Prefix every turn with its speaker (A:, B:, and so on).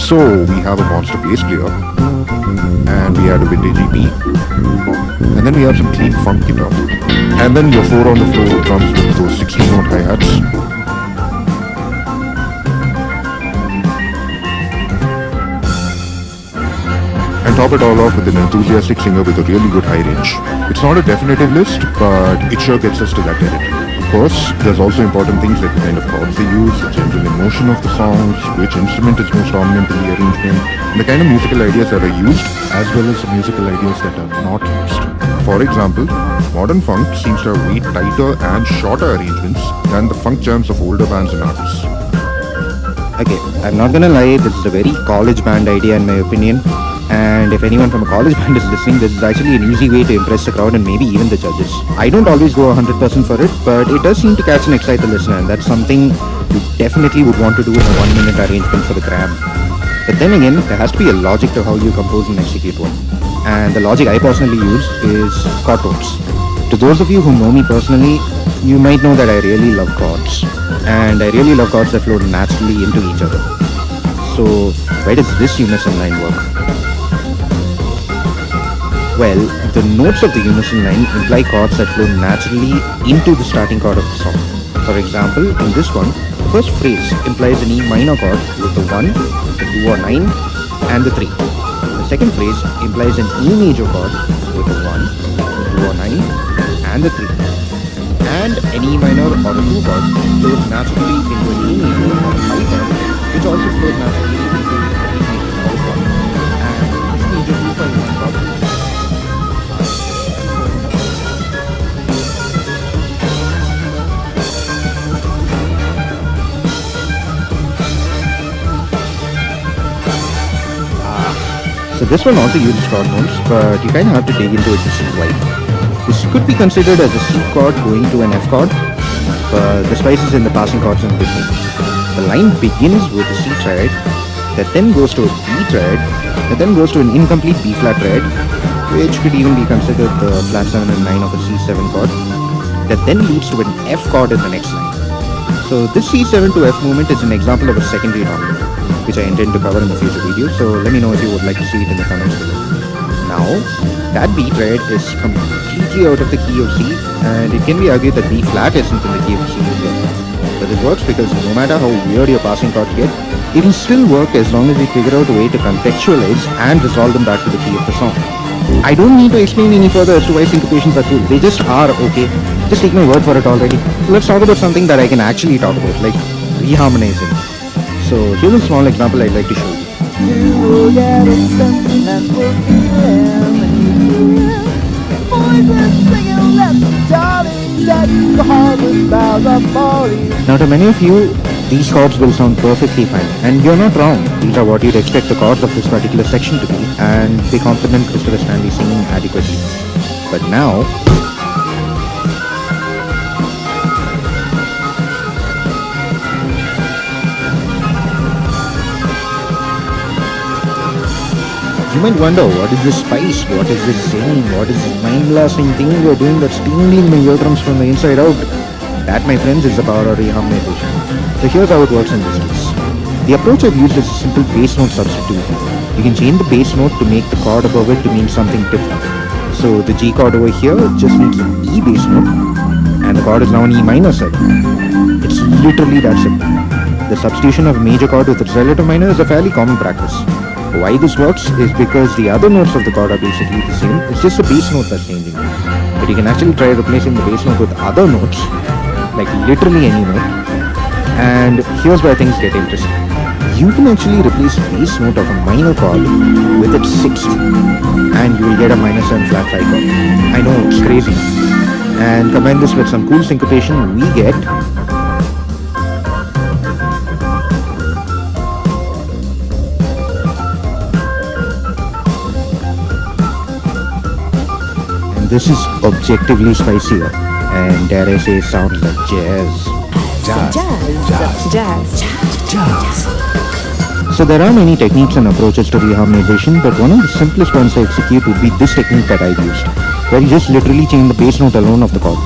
A: So we have a monster bass player, and we had a vintage EP, and then we have some clean funk guitar, and then your 4 on the floor comes with those 16-note hi-hats. And top it all off with an enthusiastic singer with a really good high range. It's not a definitive list, but it sure gets us to that territory. Of course, there's also important things like the kind of chords they use, the general emotion of the songs, which instrument is most dominant in the arrangement, and the kind of musical ideas that are used, as well as the musical ideas that are not used. For example, modern funk seems to have way tighter and shorter arrangements than the funk jams of older bands and artists.
B: Okay, I'm not gonna lie, this is a very college band idea in my opinion. And if anyone from a college band is listening, this is actually an easy way to impress the crowd and maybe even the judges. I don't always go 100% for it, but it does seem to catch and excite the listener, and that's something you definitely would want to do in a 1-minute arrangement for the gram. But then again, there has to be a logic to how you compose and execute one. And the logic I personally use is chord tones. To those of you who know me personally, you might know that I really love chords. And I really love chords that flow naturally into each other. So, why does this unison line work? Well, the notes of the unison line imply chords that flow naturally into the starting chord of the song. For example, in this one, the first phrase implies an E minor chord with the 1, the 2 or 9, and the 3. The second phrase implies an E major chord with the 1, the 2 or 9, and the 3. And an E minor or a 2 chord flows naturally into an E major or a 5 chord, which also flows naturally into an E major or a chord. And this major 2 5 1 chord. So this one also uses chord tones, but you kind of have to dig into it to see why. This could be considered as a C chord going to an F chord, but the spice is in the passing chords in between. The line begins with a C triad, that then goes to a B triad, that then goes to an incomplete B flat triad, which could even be considered the flat 7 and 9 of a C7 chord, that then leads to an F chord in the next line. So this C7 to F movement is an example of a secondary dominant, which I intend to cover in the future video, so let me know if you would like to see it in the comments below. Now, that B triad is completely out of the key of C, and it can be argued that B flat isn't in the key of C either. But it works because no matter how weird your passing chords get, it will still work as long as we figure out a way to contextualize and resolve them back to the key of the song. I don't need to explain any further as to why syncopations are cool, they just are okay. Just take my word for it already. Let's talk about something that I can actually talk about, like reharmonizing. So here's a small example I'd like to show you.
C: You will get a sentimental feeling when you hear voices singing, "Let me, darling, deck the heart with boughs of folly."
B: Now to many of you, these chords will sound perfectly fine, and you're not wrong. These are what you'd expect the chords of this particular section to be, and they complement Christopher Stanley's singing adequately. But now, you might wonder, what is this spice? What is this zing? What is this mind-blasting thing we're doing that's tingling my eardrums from the inside out? That, my friends, is the power of reharmonization. So here's how it works in this case. The approach I've used is a simple bass note substitution. You can change the bass note to make the chord above it to mean something different. So the G chord over here just needs an E bass note, and the chord is now an E minor 7. It's literally that simple. The substitution of a major chord with its relative minor is a fairly common practice. Why this works is because the other notes of the chord are basically the same, it's just the bass note that's changing. But you can actually try replacing the bass note with other notes, like literally any note. And here's where things get interesting. You can actually replace the bass note of a minor chord with its 6th, and you will get a minor 7 flat 5 chord. I know, it's crazy. And combine this with some cool syncopation, we get this is objectively spicier, and dare I say, sounds like jazz. So there are many techniques and approaches to reharmonization, but one of the simplest ones to execute would be this technique that I've used, where you just literally change the bass note alone of the chord.